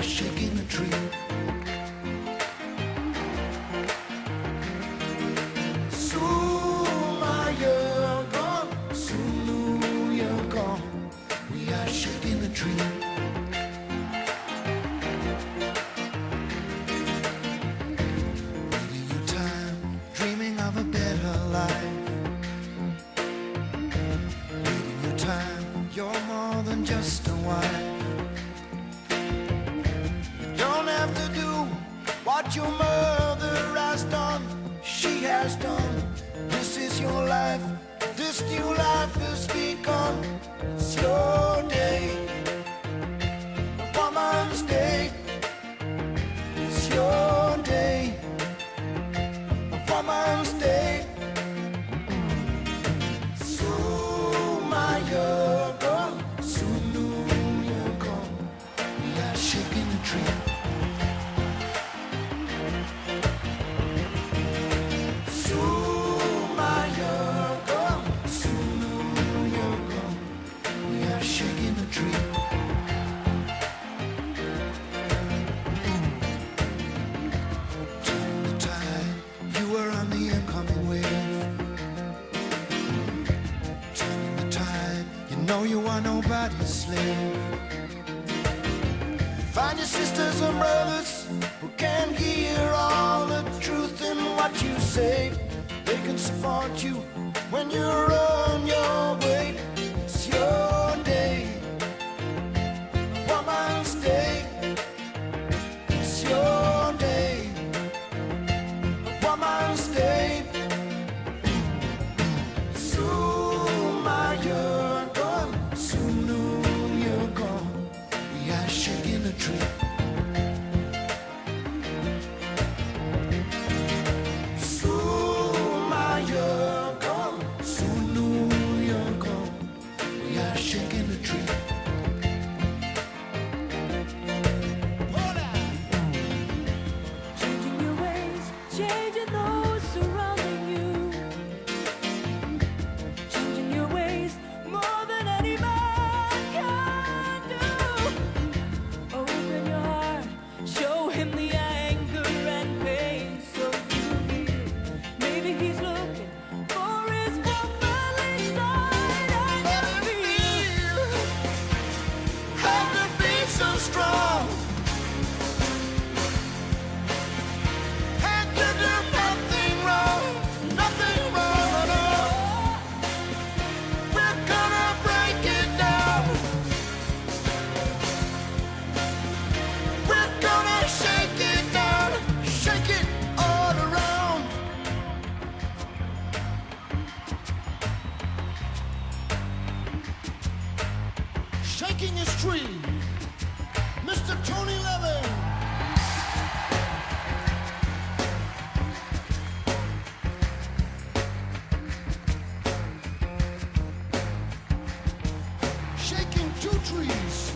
Shaking the tree. Suma, you're gone. Sunu, you're gone. We are shaking the tree. Waiting your time, dreaming of a better life. Waiting your time, you're more than just a wife. Have to do what your mother has done, she has done. This is your life, this new life has begun. It's your day, a woman's day. It's your day, a woman's day. Suma, you're gone. Sunu, you're gone. We are shaking the tree. Shaking the tree. Turning the tide, you were on the incoming wave. Turning the tide, you know you are nobody's slave. Find your sisters and brothers who can hear all the truth in what you say. They can support you when you're on your way. It's your day, a woman's day. It's your day, a woman's day. Suma, you're gone. Sunu, you're gone. We are shaking the tree. Suma, you're gone. Sunu, you're gone. We are shaking the tree. Changing your ways, changing those surrounding you. Changing your ways more than any man can do. Open your heart, show him the anger and pain so you hear. Maybe he's looking for his womanly side. And you feel How to be so strong. Had to do nothing wrong, nothing wrong at all. We're gonna break it down. We're gonna shake it down, shake it all around. Shaking his tree, Mr. Tony Levin. Shaking two trees.